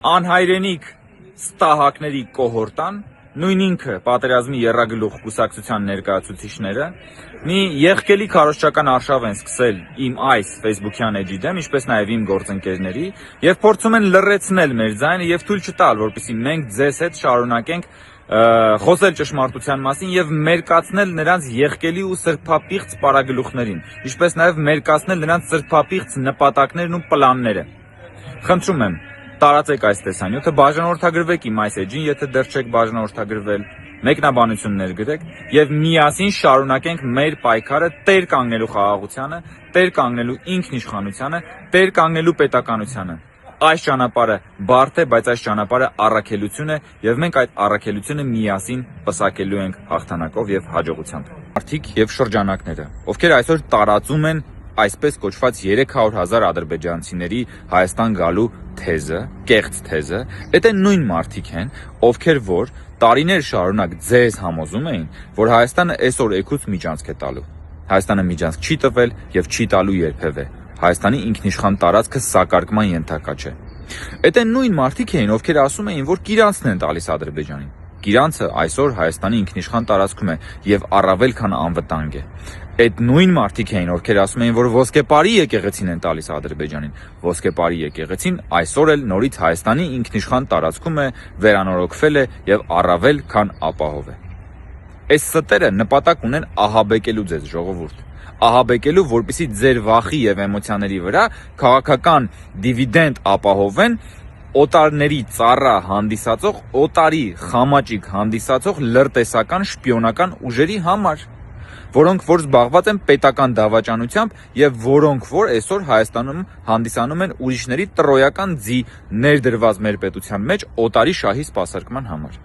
Անհայրենիք ստահակների կոհորտան, նույն ինքը պատերազմի եռագլուխ կուսակցության ներկայացուցիչները մի եղկելի քարոզչական արշավ են սկսել իմ այս Facebook-յան էջի դեմ, ինչպես նաև իմ գործընկերների, եւ փորձում են լռեցնել մեր ձայնը եւ թույլ չտալ, որպեսզի մենք ձեզ հետ շարունակենք խոսել ճշմարտության մասին եւ մերկացնել նրանց եղկելի ու սրբապիղծ պարագլուխներին, ինչպես նաև մերկացնել նրանց սրբապիղծ նպատակներն ու պլանները։ Խնդրում եմ, տարածեք այս տեսանյութը, բաժանորդագրվեք իմ այս էջին, եթե դեռ չեք բաժանորդագրվել, մեկնաբանություններ գրեք եւ միասին շարունակենք մեր պայքարը տեր կանգնելու խաղաղությանը, տեր կանգնելու ինքնիշխանությանը, տեր կանգնելու պետականությանը։ Այս ճանապարհը բարդ է, բայց այս ճանապարհը առաքելություն է եւ մենք այդ առաքելությունը միասին պսակելու ենք հաղթանակով եւ հաջողությամբ։ Մարդիկ եւ շրջանակները, ովքեր այսօր տարածում են այսպես կոչված 300,000 ադրբեջանցիների Հայաստան գալու թեզը, կեղծ թեզը, դա նույն մարդիկ են, ովքեր որ տարիներ շարունակ ձեզ համոզում էին, որ Հայաստանը այսօր էկուց միջանցք է տալու։ Հայաստանը միջանցք չի տվել եւ չի տալու երբևէ։ Հայաստանի ինքնիշխան տարածքը սակարկման ենթակա չէ։ Դա նույն մարդիկ էին, ովքեր ասում էին, որ Կիրանցն են տալիս Ադրբեջանին։ Կիրանցը այսօր Հայաստանի ինքնիշխան տարածքում է եւ առավել քան անվտանգ է։ Այդ նույն մարդիկ էին, ովքեր ասում էին, որ ոսկեպարի եկեղեցին են տալիս Ադրբեջանին։ Ոսկեպարի եկեղեցին այսօր էլ նորից Հայաստանի ինքնիշխան տարածքում է, վերանորոգվել է եւ առավել քան ապահով է։ Այս ստերը նպատակ ունեն ահաբեկելու ձեզ, ժողովուրդ։ Ահաբեկելու, որպեսզի ձեր վախի եւ էմոցիաների վրա քաղաքական դիվիդենդ ապահովեն օտարների ծառա հանդիսացող, օտարի խամաճիկ հանդիսացող լրտեսական շպիոնական ուժերի համար, որոնք որ զբաղված են պետական դավաճանությամբ եւ որոնք որ այսօր Հայաստանում հանդիսանում են ուրիշների տրոյական ձի ներդրված մեր պետության մեջ օտարի շահի սպասարկման համար։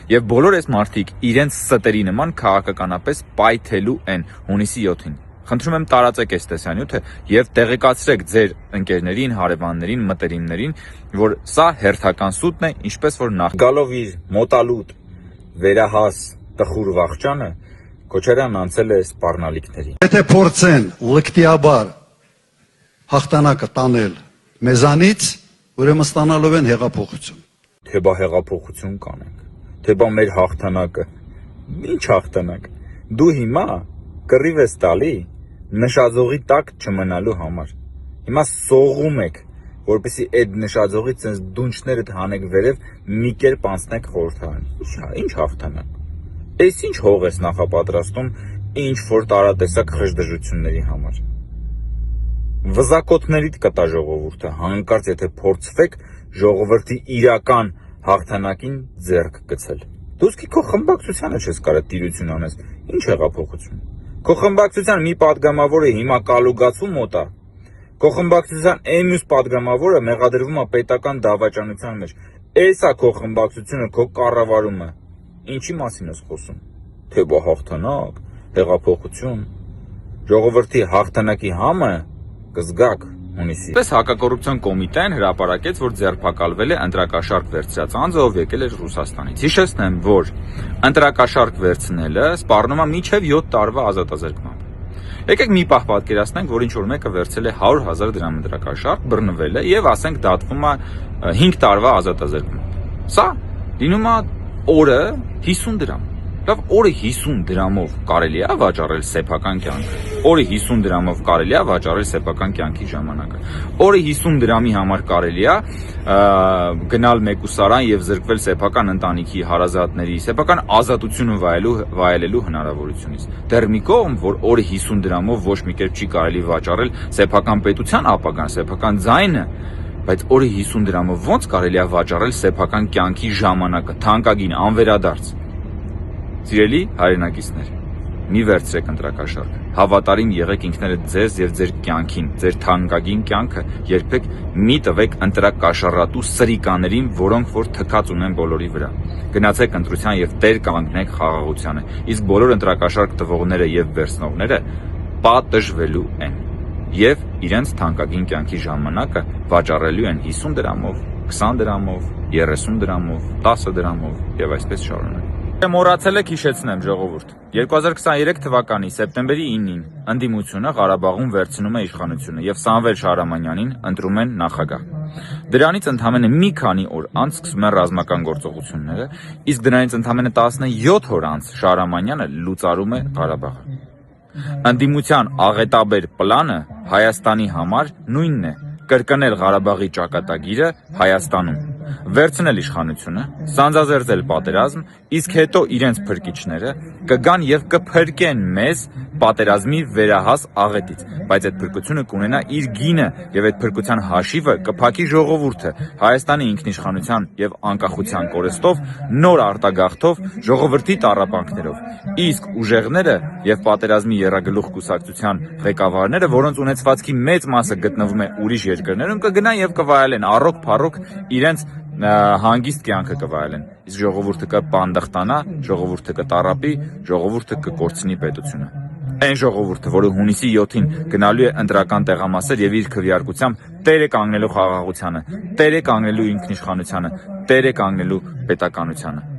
Եվ բոլոր այս մարդիկ իրենց ստերի նման քաղաքականապես պայթելու են հունիսի 7-ին։ Խնդրում եմ տարածեք այս տեսանյութը եւ տեղեկացրեք ձեր ընկերներին, հարևաններին, մտերիմներին, որ սա հերթական սուտն է, ինչպես որ նախ գալով իր մոտալուտ վերահաս տխուր վախճանը Քոչարյանն անցել է սպառնալիքների։ Եթե փորձեն լկտիաբար հաղթանակը տանել մեզանից, ուրեմն ստանալով են հեղափոխություն։ Թե բա հեղափոխություն կանենք, թե բա մեր հաղթանակը։ Ինչ հաղթանակ։ Դու հիմա կռիվ ես տալի նշաձողի տակ չմնալու համար։ Հիմա սողում եք, որպեսզի այդ նշաձողից sense դունչներդ հանեք վերև մի կերպ անցնեք խորհրդարան։ Ինչ հաղթանակ։ Այս ինչ հող ես նախապատրաստում ինչ որ տարատեսակ խժդժությունների համար։ Վզակոտներիդ կտա ժողովուրդը, հանկարծ եթե փորձվեք ժողովրդի իրական հաղթանակին ձեռք գցել։ Դու սկի քո խմբակցությանը չես կարող տիրություն անես։ Ինչ հեղափոխություն։ Քո խմբակցության մի падգամավորը հիմա կալուգացու մոտ է։ Քո խմբակցության մյուս падգամավորը մեղադրվում է պետական դավաճանության մեջ։ Էսա քո խմբակցությունը, քո կառավարումը։ Ինչի մասին ես խոսում։ Թե բա հաղթանակ, հեղափոխություն։ Ժողովրդի հաղթանակի համը կզգաք հունիսի։ Պես հակակոռուպցիոն կոմիտեն հրապարակեց, որ ձերբակալվել է ընտրակաշարք վերցրած անձը, ով եկել էր Ռուսաստանից։ Հիշեցնեմ, որ ընտրակաշարք վերցնելը սպառնում է մինչև 7 տարվա ազատազրկմամբ։ Եկեք մի պահ պատկերացնենք, որ ինչ որ մեկը վերցել է 100,000 դրամ ընտրակաշարք, բռնվել է եւ ասենք դատվում է 5 տարվա ազատազրկմամբ։ Սա լինում է օրը 50 դրամ։ Լավ, օրը 50 դրամով կարելի է վաճառել սեփական կյանքը։ Օրը 50 դրամով կարելի է վաճառել սեփական կյանքի ժամանակը։ Օրը 50 դրամի համար կարելի է գնալ մեկուսարան եւ զրկվել սեփական ընտանիքի հարազատների, սեփական ազատությունը վայելելու հնարավորությունից։ Դեռ մի կողմ, որ օրը 50 դրամով ոչ մի կերպ չի կարելի վաճառել սեփական պետության ապագան, սեփական ձայնը, բայց օրը 50 դրամով ո՞նց կարելի է վաճառել սեփական կյանքի ժամանակը, թանկագին, անվերադարձ։ Սիրելի հայրենակիցներ, մի վերցրեք ընտրակաշարք, հավատարիմ եղեք ինքներդ ձեզ եւ ձեր կյանքին, ձեր թանկագին կյանքը երբեք մի տվեք ընտրակաշառատու սրիկաներին, որոնք որ թքած ունեն բոլորի վրա։ Գնացեք ընտրության եւ տեր կանգնեք խաղաղությանը, իսկ բոլոր ընտրակաշարք տվողները եւ վերցնողները պատժվելու են եւ իրենց թանկագին կյանքի ժամանակը վաճառելու են 50 դրամով, 20 դրամով, 30 դրամով, 10 դրամով եւ այսպես շարունակ։ Մոռացել եք հիշեցնեմ ժողովուրդ։ 2023 թվականի սեպտեմբերի 9-ին ընդդիմությունը Ղարաբաղում վերցնում է իշխանությունը եւ Սամվել Շահրամանյանին ընտրում են նախագահ։ Դրանից ընդամենը մի քանի օր անց սկսում են ռազմական գործողությունները, իսկ դրանից ընդամենը 17 օր անց Շահրամանյանը լուծարում է Ղարաբաղը։ Ընդդիմության աղետաբեր պլանը Հայաստանի համար նույնն է՝ կրկնել Ղարաբաղի ճակատագիրը Հայաստանում, վերցնել իշխանությունը, սանձազերծել պատերազմ, իսկ հետո իրենց փրկիչները կգան եւ կփրկեն մեզ պատերազմի վերահաս աղետից, բայց այդ փրկությունը կունենա իր գինը եւ այդ փրկության հաշիվը կփակի ժողովուրդը Հայաստանի ինքնիշխանության եւ անկախության կորստով, նոր արտագաղթով, ժողովրդի տառապանքներով, իսկ ուժեղները եւ պատերազմի եռագլուխ կուսակցության ղեկավարները, որոնց ունեցվածքի մեծ մասը գտնվում է ուրիշ երկրներում, կգնան եւ կվայելեն առոք-փառոք իրենց հանգիստ կյանքը կվայելեն, իսկ ժողովուրդը կպանդխտանա, ժողովուրդը կտառապի, ժողովուրդը կկորցնի պետությունը։ Այն ժողովուրդը, որը հունիսի 7-ին գնալու է ընտրական տեղամասեր եւ իր քվեարկությամբ տեր է կանգնելու խաղաղությանը, տեր է կանգնելու ինքնիշխանությանը, տեր է կանգնելու պետականությանը։